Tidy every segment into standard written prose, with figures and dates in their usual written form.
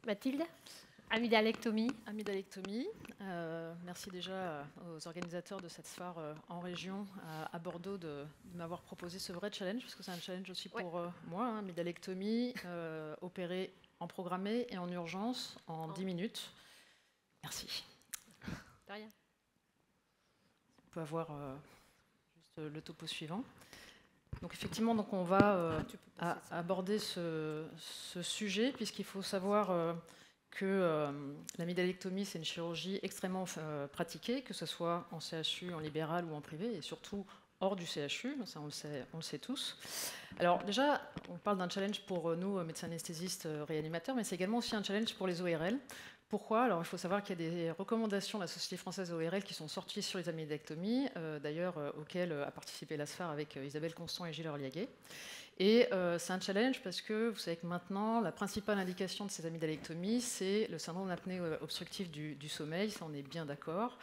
Mathilde, amydalectomie. Amydalectomie. Merci déjà aux organisateurs de cette SFAR en région à Bordeaux de m'avoir proposé ce vrai challenge, parce que c'est un challenge aussi pour moi. Amydalectomie, opérée en programmé et en urgence en 10 minutes. Merci. De rien. On peut avoir juste le topo suivant. Donc effectivement, donc on va aborder ce sujet, puisqu'il faut savoir que l'amydalectomie, c'est une chirurgie extrêmement pratiquée, que ce soit en CHU, en libéral ou en privé, et surtout hors du CHU, ça on le sait tous. Alors déjà, on parle d'un challenge pour nous, médecins anesthésistes, réanimateurs, mais c'est également aussi un challenge pour les ORL. Pourquoi? Alors il faut savoir qu'il y a des recommandations de la Société française ORL qui sont sorties sur les amydalectomies, d'ailleurs auxquelles a participé l'ASFAR avec Isabelle Constant et Gilles Orliaguet. Et c'est un challenge parce que vous savez que maintenant, la principale indication de ces amydalectomies, c'est le syndrome d'apnée obstructive du sommeil, ça on est bien d'accord.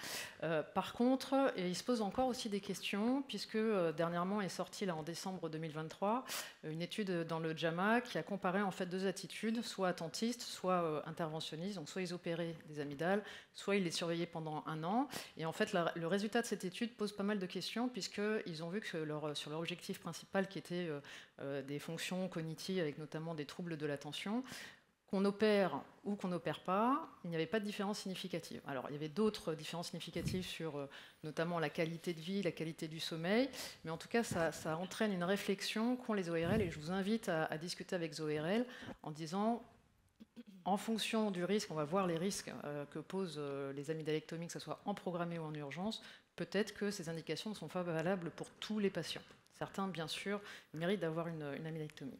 Par contre, il se pose encore aussi des questions, puisque dernièrement est sortie là, en décembre 2023 une étude dans le JAMA qui a comparé en fait deux attitudes, soit attentistes, soit interventionnistes, donc soit ils opéraient des amygdales, soit ils les surveillaient pendant 1 an. Et en fait, le résultat de cette étude pose pas mal de questions, puisqu'ils ont vu que sur leur objectif principal, qui était des fonctions cognitives, avec notamment des troubles de l'attention, qu'on opère ou qu'on n'opère pas, il n'y avait pas de différence significative. Alors, il y avait d'autres différences significatives sur notamment la qualité de vie, la qualité du sommeil, mais en tout cas, ça entraîne une réflexion qu'ont les ORL, et je vous invite à discuter avec les ORL en disant, en fonction du risque, on va voir les risques que posent les amydalectomies, que ce soit en programmé ou en urgence, peut-être que ces indications ne sont pas valables pour tous les patients. Certains, bien sûr, méritent d'avoir une amydalectomie.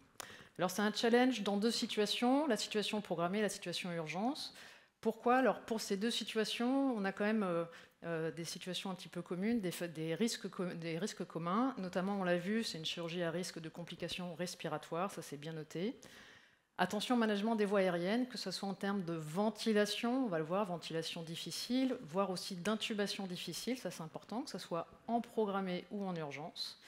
Alors, c'est un challenge dans deux situations, la situation programmée et la situation urgence. Pourquoi? Alors, pour ces deux situations, on a quand même des situations un petit peu communes, des risques communs. Notamment, on l'a vu, c'est une chirurgie à risque de complications respiratoires, ça c'est bien noté. Attention au management des voies aériennes, que ce soit en termes de ventilation, on va le voir, ventilation difficile, voire aussi d'intubation difficile, ça c'est important, que ce soit en programmé ou en urgence.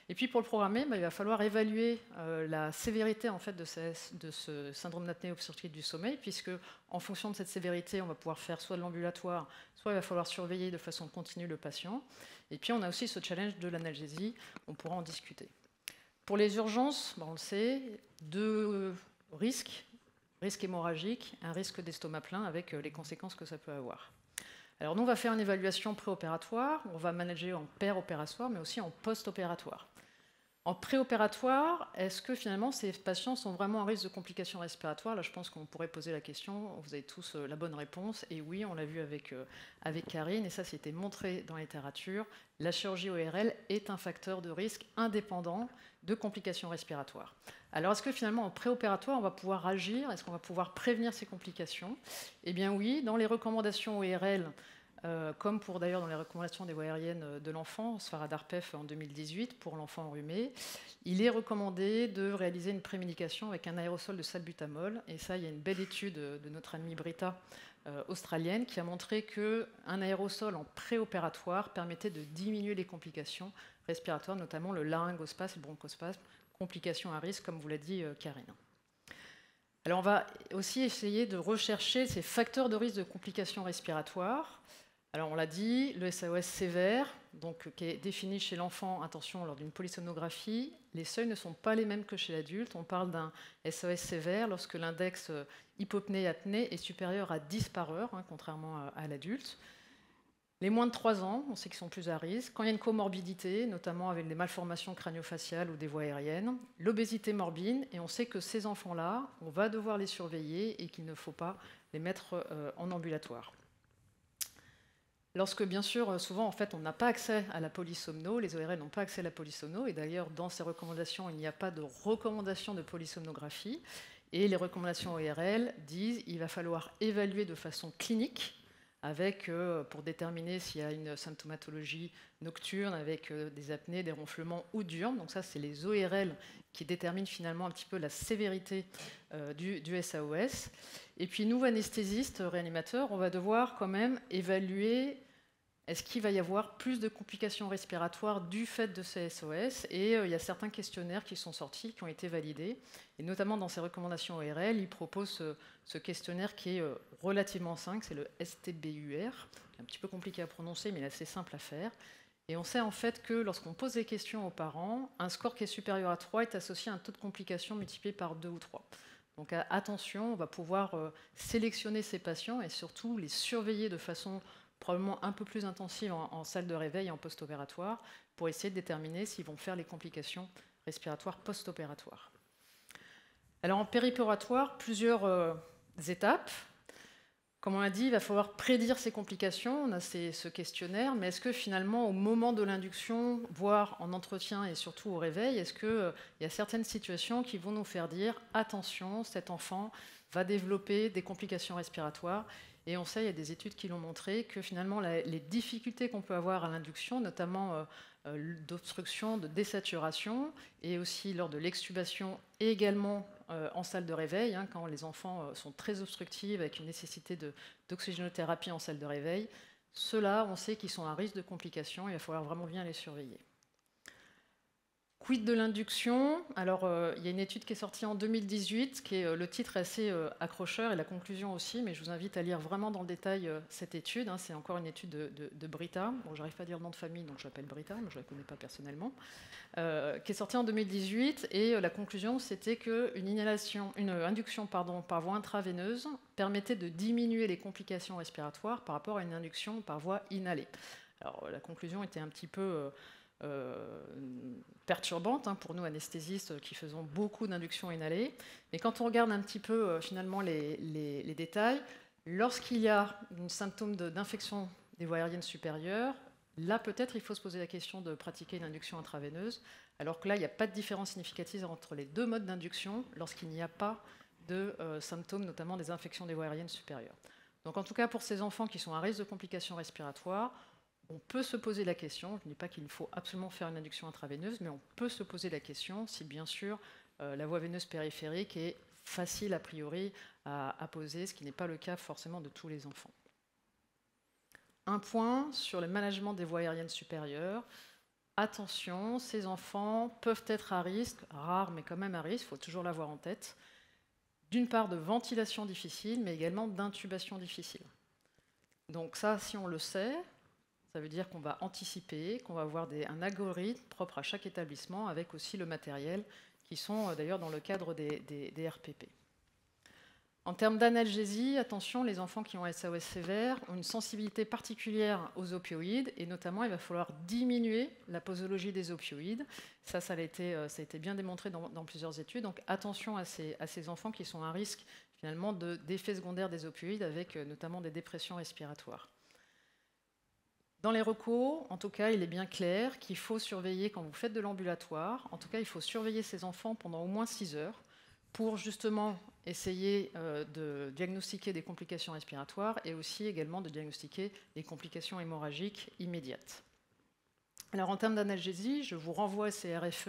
Et puis pour le programmer, il va falloir évaluer la sévérité en fait, de ce syndrome d'apnée obstructive du sommeil, puisque en fonction de cette sévérité, on va pouvoir faire soit de l'ambulatoire, soit il va falloir surveiller de façon continue le patient. Et puis on a aussi ce challenge de l'analgésie, on pourra en discuter. Pour les urgences, on le sait, deux risque hémorragique, un risque d'estomac plein avec les conséquences que ça peut avoir. Alors nous, on va faire une évaluation préopératoire, on va manager en péropératoire, mais aussi en post-opératoire. En préopératoire, est-ce que finalement ces patients sont vraiment en risque de complications respiratoires? Là, je pense qu'on pourrait poser la question, vous avez tous la bonne réponse, et oui, on l'a vu avec Karine, et ça c'était montré dans la littérature, la chirurgie ORL est un facteur de risque indépendant de complications respiratoires. Alors, est-ce que finalement, en préopératoire, on va pouvoir agir? Est-ce qu'on va pouvoir prévenir ces complications? Eh bien oui, dans les recommandations ORL, comme pour d'ailleurs dans les recommandations des voies aériennes de l'enfant, SFAR DARPEF en 2018 pour l'enfant enrhumé, il est recommandé de réaliser une prémédication avec un aérosol de salbutamol. Et ça, il y a une belle étude de notre amie Britta australienne qui a montré qu'un aérosol en préopératoire permettait de diminuer les complications respiratoires, notamment le laryngospasme, le bronchospasme, complications à risque, comme vous l'a dit Karine. Alors on va aussi essayer de rechercher ces facteurs de risque de complications respiratoires. Alors on l'a dit, le SAOS sévère, donc, qui est défini chez l'enfant, attention, lors d'une polysomnographie, les seuils ne sont pas les mêmes que chez l'adulte. On parle d'un SAOS sévère lorsque l'index hypopnée-apnée est supérieur à 10 par heure, contrairement à l'adulte. Les moins de 3 ans, on sait qu'ils sont plus à risque. Quand il y a une comorbidité, notamment avec des malformations crânio-faciales ou des voies aériennes, l'obésité morbide, et on sait que ces enfants-là, on va devoir les surveiller et qu'il ne faut pas les mettre en ambulatoire. Lorsque, bien sûr, souvent, en fait, on n'a pas accès à la polysomno, les ORL n'ont pas accès à la polysomno, et d'ailleurs, dans ces recommandations, il n'y a pas de recommandation de polysomnographie, et les recommandations ORL disent qu'il va falloir évaluer de façon clinique, avec, pour déterminer s'il y a une symptomatologie nocturne, avec des apnées, des ronflements ou diurnes. Donc ça, c'est les ORL qui déterminent finalement un petit peu la sévérité du SAOS. Et puis nous, anesthésistes, réanimateurs, on va devoir quand même évaluer est-ce qu'il va y avoir plus de complications respiratoires du fait de ces SOS? Et il y a certains questionnaires qui sont sortis, qui ont été validés. Et notamment dans ces recommandations ORL, ils proposent ce questionnaire qui est relativement simple, c'est le STBUR. C'est un petit peu compliqué à prononcer, mais il est assez simple à faire. Et on sait en fait que lorsqu'on pose des questions aux parents, un score qui est supérieur à 3 est associé à un taux de complications multiplié par 2 ou 3. Donc attention, on va pouvoir sélectionner ces patients et surtout les surveiller de façon probablement un peu plus intensive en salle de réveil et en post-opératoire pour essayer de déterminer s'ils vont faire les complications respiratoires post-opératoires. Alors en périopératoire, plusieurs étapes. Comme on l'a dit, il va falloir prédire ces complications, on a ce questionnaire, mais est-ce que finalement au moment de l'induction, voire en entretien et surtout au réveil, est-ce qu'il y a certaines situations qui vont nous faire dire « attention, cet enfant va développer des complications respiratoires ». Et on sait, il y a des études qui l'ont montré, que finalement les difficultés qu'on peut avoir à l'induction, notamment d'obstruction, de désaturation, et aussi lors de l'extubation, et également en salle de réveil, quand les enfants sont très obstructifs avec une nécessité d'oxygénothérapie en salle de réveil, ceux-là, on sait qu'ils sont à risque de complications, il va falloir vraiment bien les surveiller. Quid de l'induction? Alors, il y a une étude qui est sortie en 2018, le titre est assez accrocheur et la conclusion aussi, mais je vous invite à lire vraiment dans le détail cette étude. C'est encore une étude de Britta. Bon, j'arrive pas à dire le nom de famille, donc je l'appelle Britta, mais je ne la connais pas personnellement. Qui est sortie en 2018, et la conclusion, c'était qu'une induction par voie intraveineuse permettait de diminuer les complications respiratoires par rapport à une induction par voie inhalée. Alors, la conclusion était un petit peu perturbante pour nous anesthésistes qui faisons beaucoup d'inductions inhalées. Mais quand on regarde un petit peu finalement les détails, lorsqu'il y a un symptôme d'infection des voies aériennes supérieures, là peut-être il faut se poser la question de pratiquer une induction intraveineuse, alors que là il n'y a pas de différence significative entre les deux modes d'induction lorsqu'il n'y a pas de symptômes, notamment des infections des voies aériennes supérieures. Donc en tout cas pour ces enfants qui sont à risque de complications respiratoires, on peut se poser la question, je ne dis pas qu'il faut absolument faire une induction intraveineuse, mais on peut se poser la question si bien sûr la voie veineuse périphérique est facile a priori à poser, ce qui n'est pas le cas forcément de tous les enfants. Un point sur le management des voies aériennes supérieures. Attention, ces enfants peuvent être à risque, rares mais quand même à risque, il faut toujours l'avoir en tête, d'une part de ventilation difficile, mais également d'intubation difficile. Donc ça, si on le sait, ça veut dire qu'on va anticiper, qu'on va avoir un algorithme propre à chaque établissement, avec aussi le matériel, qui sont d'ailleurs dans le cadre des RPP. En termes d'analgésie, attention, les enfants qui ont SOS sévère ont une sensibilité particulière aux opioïdes, et notamment, il va falloir diminuer la posologie des opioïdes. Ça a été bien démontré dans plusieurs études. Donc attention à ces enfants qui sont à risque finalement d'effets secondaires des opioïdes, avec notamment des dépressions respiratoires. Dans les recos, en tout cas, il est bien clair qu'il faut surveiller, quand vous faites de l'ambulatoire, en tout cas, il faut surveiller ces enfants pendant au moins 6 heures pour justement essayer de diagnostiquer des complications respiratoires et aussi également de diagnostiquer des complications hémorragiques immédiates. Alors en termes d'analgésie, je vous renvoie à ces RFE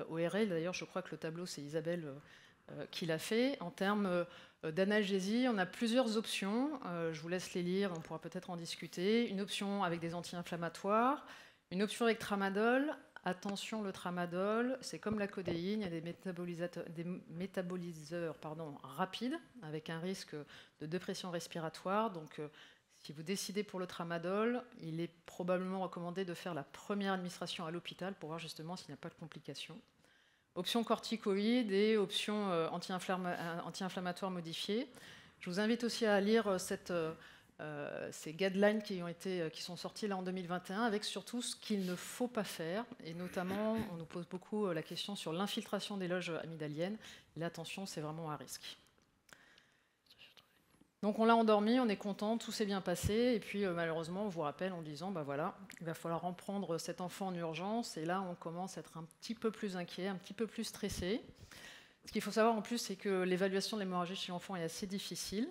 ORL. D'ailleurs, je crois que le tableau, c'est Isabelle qui l'a fait. En termes d'analgésie, on a plusieurs options. Je vous laisse les lire, on pourra peut-être en discuter. Une option avec des anti-inflammatoires, une option avec tramadol. Attention, le tramadol, c'est comme la codéine, il y a des métaboliseurs rapides, avec un risque de dépression respiratoire. Donc, si vous décidez pour le tramadol, il est probablement recommandé de faire la première administration à l'hôpital pour voir justement s'il n'y a pas de complications. Option corticoïde et option anti-inflammatoire modifiée. Je vous invite aussi à lire ces guidelines qui sont sortis là en 2021, avec surtout ce qu'il ne faut pas faire. Et notamment, on nous pose beaucoup la question sur l'infiltration des loges amygdaliennes. Là, attention, c'est vraiment à risque. Donc on l'a endormi, on est content, tout s'est bien passé. Et puis malheureusement, on vous rappelle en disant, voilà, il va falloir reprendre cet enfant en urgence. Et là, on commence à être un petit peu plus inquiet, un petit peu plus stressé. Ce qu'il faut savoir en plus, c'est que l'évaluation de l'hémorragie chez l'enfant est assez difficile.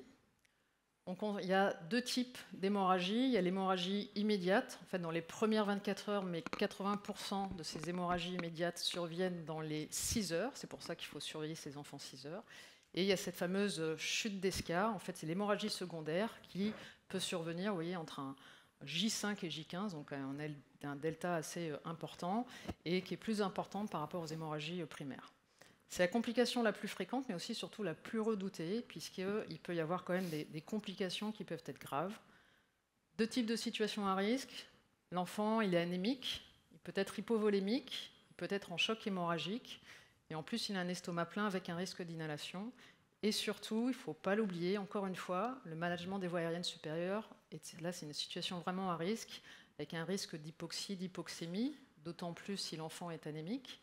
Donc, il y a deux types d'hémorragie. Il y a l'hémorragie immédiate, en fait dans les premières 24 heures, mais 80% de ces hémorragies immédiates surviennent dans les 6 heures. C'est pour ça qu'il faut surveiller ces enfants 6 heures. Et il y a cette fameuse chute d'Escar. En fait, c'est l'hémorragie secondaire qui peut survenir, vous voyez, entre J5 et J15, donc on a un delta assez important et qui est plus important par rapport aux hémorragies primaires. C'est la complication la plus fréquente, mais aussi surtout la plus redoutée, puisqu'il peut y avoir quand même des complications qui peuvent être graves. Deux types de situations à risque. L'enfant, il est anémique, il peut être hypovolémique, il peut être en choc hémorragique, et en plus, il a un estomac plein avec un risque d'inhalation. Et surtout, il ne faut pas l'oublier, encore une fois, le management des voies aériennes supérieures. Et là, c'est une situation vraiment à risque, avec un risque d'hypoxie, d'hypoxémie, d'autant plus si l'enfant est anémique,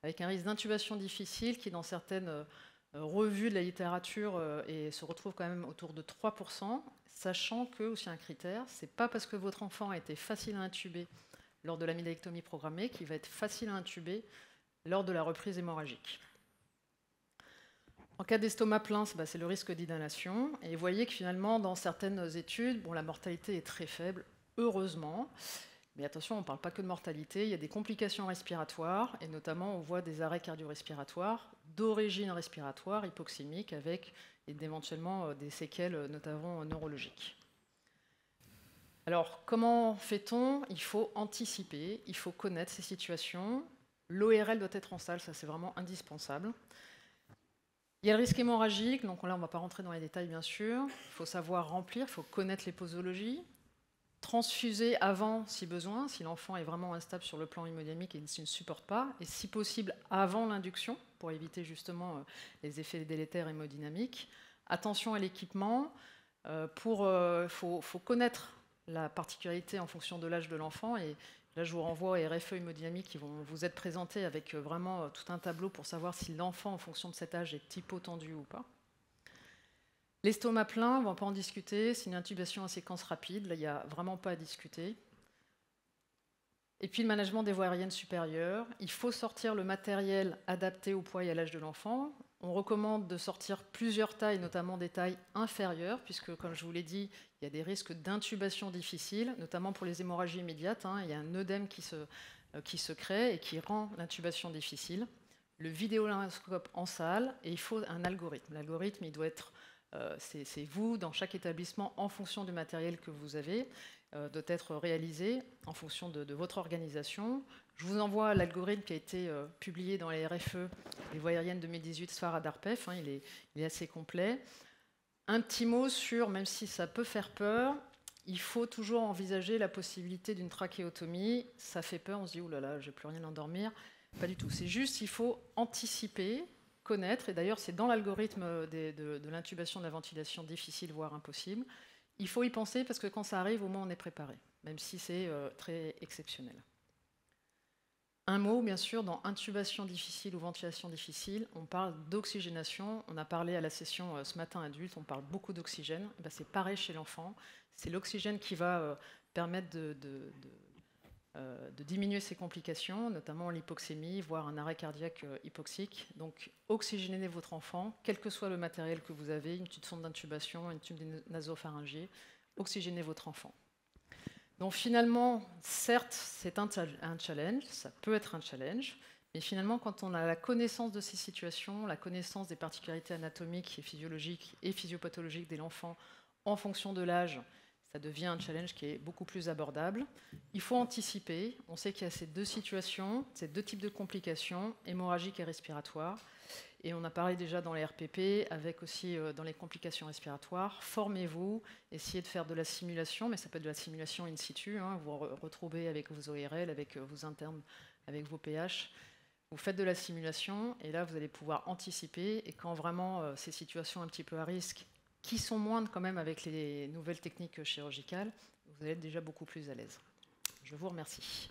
avec un risque d'intubation difficile qui, dans certaines revues de la littérature, se retrouve quand même autour de 3%, sachant que, aussi un critère, ce n'est pas parce que votre enfant a été facile à intuber lors de l'amygdalectomie programmée qu'il va être facile à intuber lors de la reprise hémorragique. En cas d'estomac plein, c'est le risque d'inhalation. Et vous voyez que finalement, dans certaines études, la mortalité est très faible, heureusement. Mais attention, on ne parle pas que de mortalité, il y a des complications respiratoires, et notamment on voit des arrêts cardio-respiratoires d'origine respiratoire, hypoxémique, avec éventuellement des séquelles, notamment neurologiques. Alors, comment fait-on? Il faut anticiper, il faut connaître ces situations. L'ORL doit être en salle, ça c'est vraiment indispensable. Il y a le risque hémorragique, donc là on ne va pas rentrer dans les détails bien sûr. Il faut savoir remplir, il faut connaître les posologies. Transfuser avant si besoin, si l'enfant est vraiment instable sur le plan hémodynamique et s'il ne supporte pas, et si possible avant l'induction, pour éviter justement les effets délétères hémodynamiques. Attention à l'équipement, faut connaître la particularité en fonction de l'âge de l'enfant, et là je vous renvoie aux RFE hémodynamiques qui vont vous être présentés avec vraiment tout un tableau pour savoir si l'enfant en fonction de cet âge est hypotendu ou pas. L'estomac plein, on ne va pas en discuter, c'est une intubation à séquence rapide, là il n'y a vraiment pas à discuter. Et puis le management des voies aériennes supérieures, il faut sortir le matériel adapté au poids et à l'âge de l'enfant. On recommande de sortir plusieurs tailles, notamment des tailles inférieures, puisque comme je vous l'ai dit, il y a des risques d'intubation difficile, notamment pour les hémorragies immédiates, il y a un œdème qui se crée et qui rend l'intubation difficile. Le vidéolaryngoscope en salle, et il faut un algorithme. L'algorithme, il doit être... c'est vous, dans chaque établissement, en fonction du matériel que vous avez, doit être réalisé en fonction de votre organisation. Je vous envoie l'algorithme qui a été publié dans les RFE, les voies aériennes 2018, SFAR à DARPEF, il est assez complet. Un petit mot sur, même si ça peut faire peur, il faut toujours envisager la possibilité d'une trachéotomie. Ça fait peur, on se dit, oh là là, je n'ai plus rien à endormir. Pas du tout, c'est juste, il faut anticiper, connaître, et d'ailleurs c'est dans l'algorithme de l'intubation de la ventilation difficile, voire impossible. Il faut y penser parce que quand ça arrive, au moins on est préparé, même si c'est très exceptionnel. Un mot, bien sûr, dans intubation difficile ou ventilation difficile, on parle d'oxygénation. On a parlé à la session ce matin adulte, on parle beaucoup d'oxygène. C'est pareil chez l'enfant. C'est l'oxygène qui va permettre de diminuer ces complications, notamment l'hypoxémie, voire un arrêt cardiaque hypoxique. Donc, oxygénez votre enfant, quel que soit le matériel que vous avez, une petite sonde d'intubation, une tube nasopharyngée, oxygénez votre enfant. Donc finalement, certes, c'est un challenge, ça peut être un challenge, mais finalement, quand on a la connaissance de ces situations, la connaissance des particularités anatomiques et physiologiques et physiopathologiques de l'enfant en fonction de l'âge, ça devient un challenge qui est beaucoup plus abordable. Il faut anticiper. On sait qu'il y a ces deux situations, ces deux types de complications, hémorragiques et respiratoires. Et on a parlé déjà dans les RPP, avec aussi dans les complications respiratoires. Formez-vous, essayez de faire de la simulation, mais ça peut être de la simulation in situ. Vous retrouvez avec vos ORL, avec vos internes, avec vos PH. Vous faites de la simulation, et là, vous allez pouvoir anticiper. Et quand vraiment ces situations un petit peu à risque, qui sont moindres quand même avec les nouvelles techniques chirurgicales, vous allez être déjà beaucoup plus à l'aise. Je vous remercie.